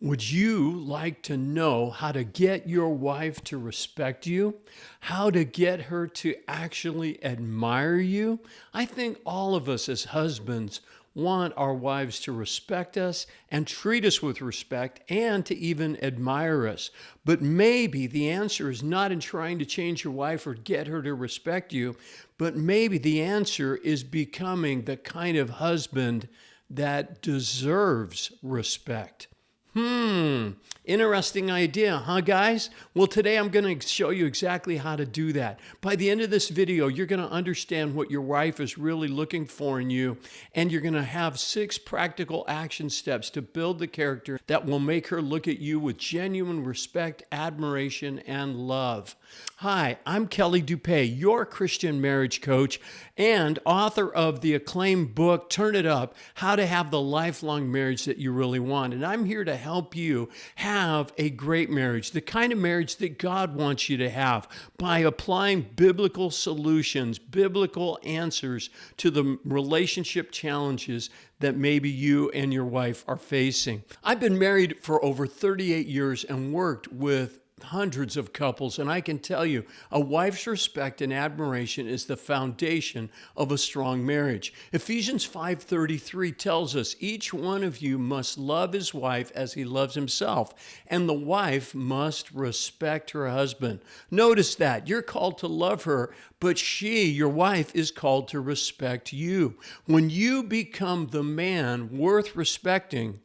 Would you like to know how to get your wife to respect you? How to get her to actually admire you? I think all of us as husbands want our wives to respect us and treat us with respect and to even admire us. But maybe the answer is not in trying to change your wife or get her to respect you, but maybe the answer is becoming the kind of husband that deserves respect. Interesting idea, huh, guys? Well, today I'm going to show you exactly how to do that. By the end of this video, you're going to understand what your wife is really looking for in you, and you're going to have 6 practical action steps to build the character that will make her look at you with genuine respect, admiration, and love. Hi, I'm Kelly Dupee, your Christian marriage coach and author of the acclaimed book, Turn It Up, How to Have the Lifelong Marriage That You Really Want. And I'm here to help you have a great marriage, the kind of marriage that God wants you to have, by applying biblical solutions, biblical answers to the relationship challenges that maybe you and your wife are facing. I've been married for over 38 years and worked with hundreds of couples, and I can tell you, a wife's respect and admiration is the foundation of a strong marriage. Ephesians 5:33 tells us each one of you must love his wife as he loves himself, and the wife must respect her husband. Notice that you're called to love her, but she, your wife, is called to respect you. When you become the man worth respecting,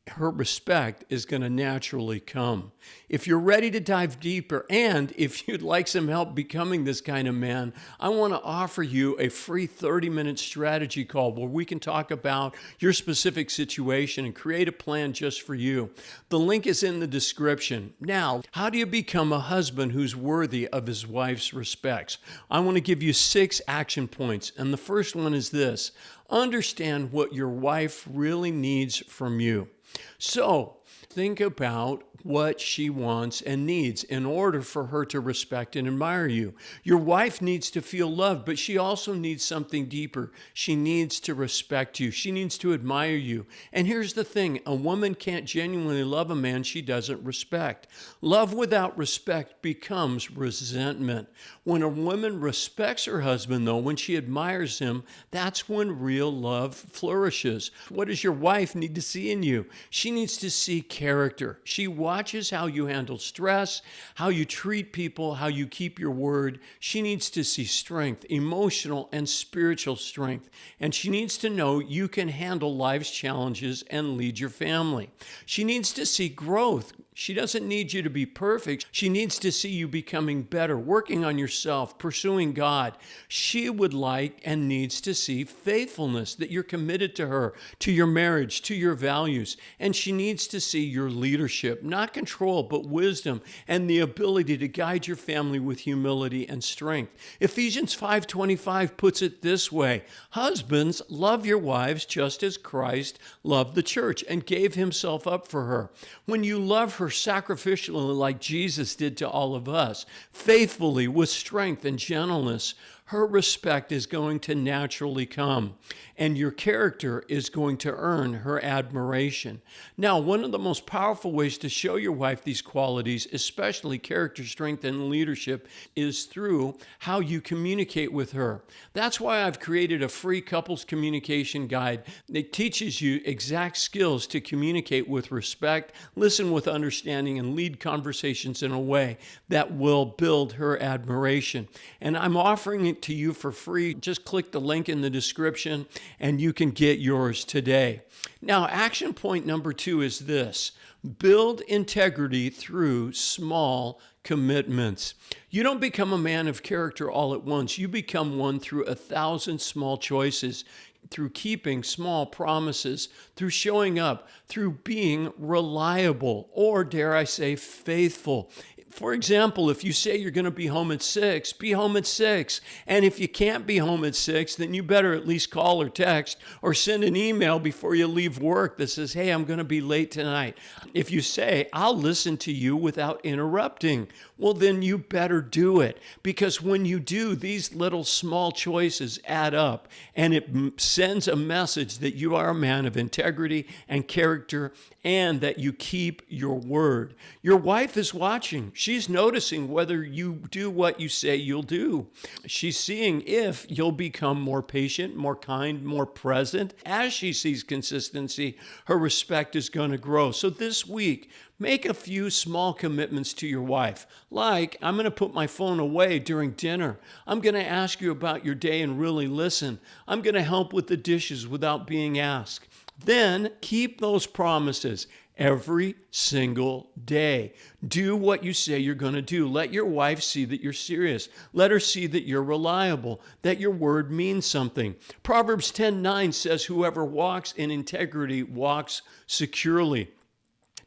her respect is going to naturally come. If you're ready to dive deeper, and if you'd like some help becoming this kind of man, I want to offer you a free 30-minute strategy call where we can talk about your specific situation and create a plan just for you. The link is in the description. Now, how do you become a husband who's worthy of his wife's respects? I want to give you 6 action points, and the first one is this: understand what your wife really needs from you. So think about what she wants and needs in order for her to respect and admire you. Your wife needs to feel loved, but she also needs something deeper. She needs to respect you. She needs to admire you. And here's the thing: a woman can't genuinely love a man she doesn't respect. Love without respect becomes resentment. When a woman respects her husband, though, when she admires him, that's when real love flourishes. What does your wife need to see in you? She needs to see character. She watches how you handle stress, how you treat people, how you keep your word. She needs to see strength, emotional and spiritual strength. And she needs to know you can handle life's challenges and lead your family. She needs to see growth. She doesn't need you to be perfect. She needs to see you becoming better, working on yourself, pursuing God. She would like and needs to see faithfulness, that you're committed to her, to your marriage, to your values. And she needs to see your leadership, not control, but wisdom and the ability to guide your family with humility and strength. Ephesians 5:25 puts it this way: husbands, love your wives just as Christ loved the church and gave himself up for her. When you love her sacrificially like Jesus did to all of us, faithfully, with strength and gentleness, her respect is going to naturally come, and your character is going to earn her admiration. Now, one of the most powerful ways to show your wife these qualities, especially character strength and leadership, is through how you communicate with her. That's why I've created a free couples communication guide that teaches you exact skills to communicate with respect, listen with understanding, and lead conversations in a way that will build her admiration. And I'm offering it to you for free. Just click the link in the description and you can get yours today. Now, action point number 2 is this: build integrity through small commitments. You don't become a man of character all at once. You become one through 1,000 small choices, through keeping small promises, through showing up, through being reliable, or dare I say, faithful. For example, if you say you're going to be home at 6, be home at 6. And if you can't be home at 6, then you better at least call or text or send an email before you leave work that says, hey, I'm going to be late tonight. If you say, I'll listen to you without interrupting, well, then you better do it. Because when you do, these little small choices add up, and it sends a message that you are a man of integrity and character, and that you keep your word. Your wife is watching. She's noticing whether you do what you say you'll do. She's seeing if you'll become more patient, more kind, more present. As she sees consistency, her respect is going to grow. So this week, make a few small commitments to your wife. Like, I'm going to put my phone away during dinner. I'm going to ask you about your day and really listen. I'm going to help with the dishes without being asked. Then keep those promises every single day. Do what you say you're going to do. Let your wife see that you're serious. Let her see that you're reliable, that your word means something. Proverbs 10:9 says, whoever walks in integrity walks securely.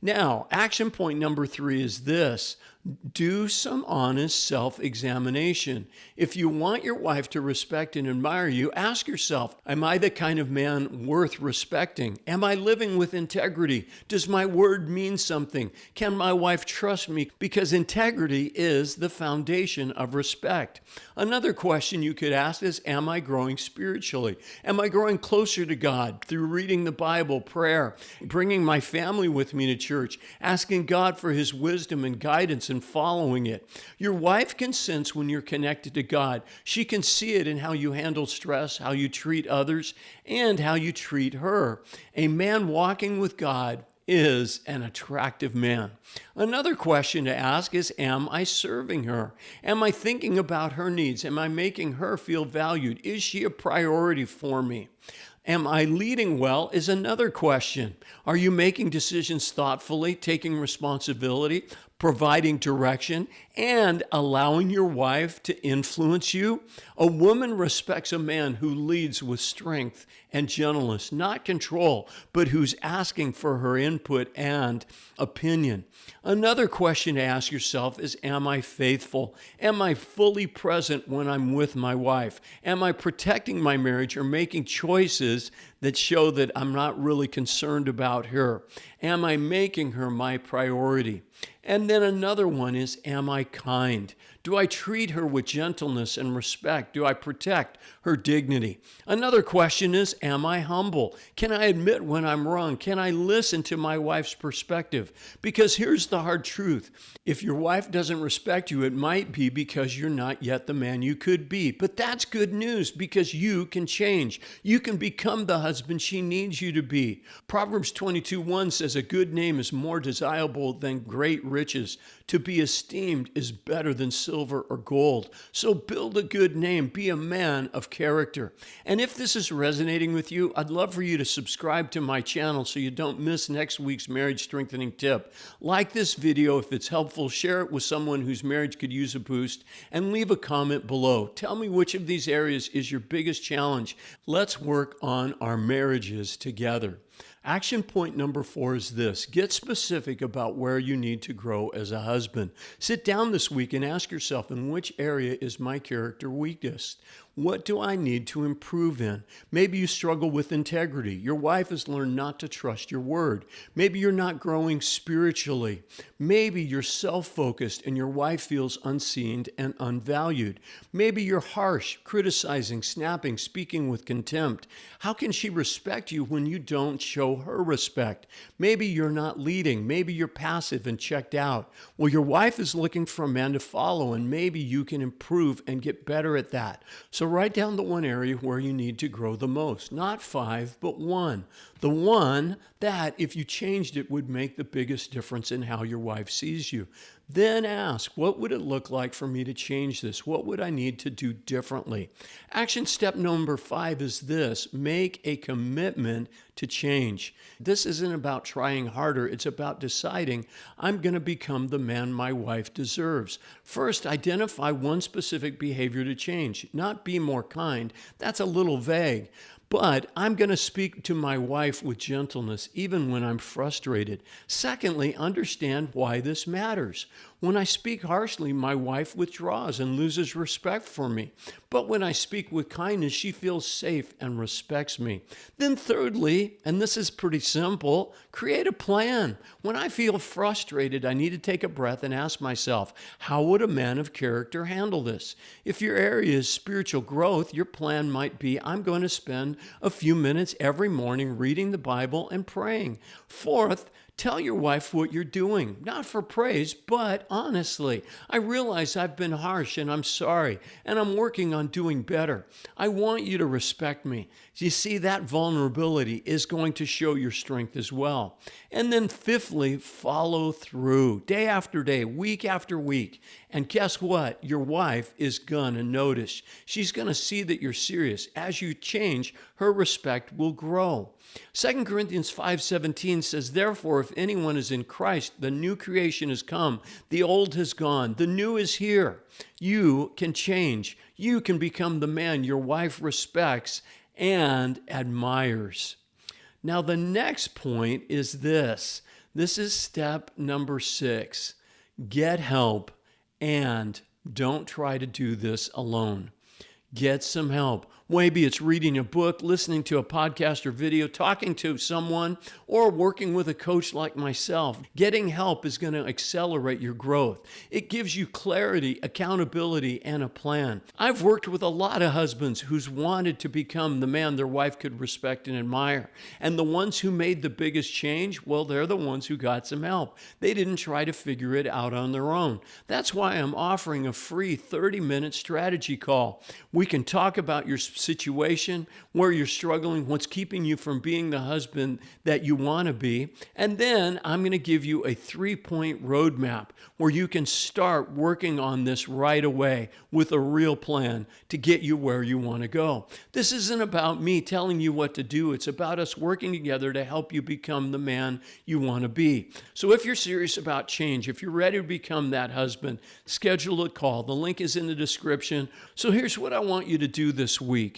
Now, action point number 3 is this. Do some honest self-examination. If you want your wife to respect and admire you, ask yourself, am I the kind of man worth respecting? Am I living with integrity? Does my word mean something? Can my wife trust me? Because integrity is the foundation of respect. Another question you could ask is, am I growing spiritually? Am I growing closer to God through reading the Bible, prayer, bringing my family with me to church, asking God for his wisdom and guidance and following it? Your wife can sense when you're connected to God. She can see it in how you handle stress, how you treat others, and how you treat her. A man walking with God is an attractive man. Another question to ask is, am I serving her? Am I thinking about her needs? Am I making her feel valued? Is she a priority for me? Am I leading well is another question. Are you making decisions thoughtfully, taking responsibility, providing direction, and allowing your wife to influence you? A woman respects a man who leads with strength and gentleness, not control, but who's asking for her input and opinion. Another question to ask yourself is, am I faithful? Am I fully present when I'm with my wife? Am I protecting my marriage or making choices that show that I'm not really concerned about her? Am I making her my priority? And then another one is, am I kind? Do I treat her with gentleness and respect? Do I protect her dignity? Another question is, am I humble? Can I admit when I'm wrong? Can I listen to my wife's perspective? Because here's the hard truth. If your wife doesn't respect you, it might be because you're not yet the man you could be. But that's good news, because you can change. You can become the husband she needs you to be. Proverbs 22:1 says, a good name is more desirable than great riches. To be esteemed is better than silver or gold. So build a good name. Be a man of character. And if this is resonating with you, I'd love for you to subscribe to my channel so you don't miss next week's marriage strengthening tip. Like this video if it's helpful. Share it with someone whose marriage could use a boost, and leave a comment below. Tell me which of these areas is your biggest challenge. Let's work on our marriages together. Action point number 4 is this. Get specific about where you need to grow as a husband. Sit down this week and ask yourself, in which area is my character weakest? What do I need to improve in? Maybe you struggle with integrity. Your wife has learned not to trust your word. Maybe you're not growing spiritually. Maybe you're self-focused and your wife feels unseen and unvalued. Maybe you're harsh, criticizing, snapping, speaking with contempt. How can she respect you when you don't show her respect? Maybe you're not leading. Maybe you're passive and checked out. Well, your wife is looking for a man to follow, and maybe you can improve and get better at that. So write down the one area where you need to grow the most. Not 5, but 1. The one that, if you changed it, would make the biggest difference in how your wife sees you. Then ask, what would it look like for me to change this? What would I need to do differently? Action step number 5 is this. Make a commitment to change. This isn't about trying harder. It's about deciding, I'm going to become the man my wife deserves. First, identify one specific behavior to change. Not be more kind. That's a little vague. But I'm going to speak to my wife with gentleness, even when I'm frustrated. Secondly, understand why this matters. When I speak harshly, my wife withdraws and loses respect for me. But when I speak with kindness, she feels safe and respects me. Then thirdly, and this is pretty simple, create a plan. When I feel frustrated, I need to take a breath and ask myself, how would a man of character handle this? If your area is spiritual growth, your plan might be, I'm going to spend a few minutes every morning reading the Bible and praying. Fourth, tell your wife what you're doing, not for praise, but honestly. I realize I've been harsh and I'm sorry, and I'm working on doing better. I want you to respect me. You see, that vulnerability is going to show your strength as well. And then fifthly, follow through day after day, week after week. And guess what? Your wife is going to notice. She's going to see that you're serious. As you change, her respect will grow. 2 Corinthians 5:17 says, therefore, if anyone is in Christ, the new creation has come. The old has gone. The new is here. You can change. You can become the man your wife respects and admires. Now, the next point is this. This is step number 6. Get help and don't try to do this alone. Get some help. Maybe it's reading a book, listening to a podcast or video, talking to someone, or working with a coach like myself. Getting help is going to accelerate your growth. It gives you clarity, accountability, and a plan. I've worked with a lot of husbands who's wanted to become the man their wife could respect and admire. And the ones who made the biggest change, well, they're the ones who got some help. They didn't try to figure it out on their own. That's why I'm offering a free 30-minute strategy call. We can talk about your situation, where you're struggling, what's keeping you from being the husband that you want to be. And then I'm going to give you a 3-point roadmap where you can start working on this right away with a real plan to get you where you want to go. This isn't about me telling you what to do. It's about us working together to help you become the man you want to be. So if you're serious about change, if you're ready to become that husband, schedule a call. The link is in the description. So here's what I want you to do this week.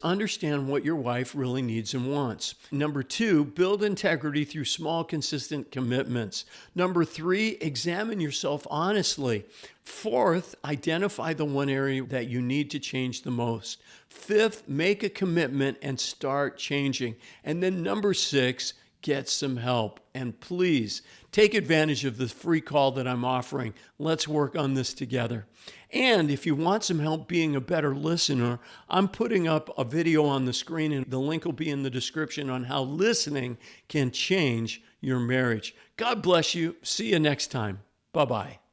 Understand what your wife really needs and wants. Number 2, build integrity through small, consistent commitments. Number 3, examine yourself honestly. Fourth, identify the one area that you need to change the most. Fifth, make a commitment and start changing. And then number 6, get some help. And please take advantage of the free call that I'm offering. Let's work on this together. And if you want some help being a better listener, I'm putting up a video on the screen, and the link will be in the description on how listening can change your marriage. God bless you. See you next time. Bye-bye.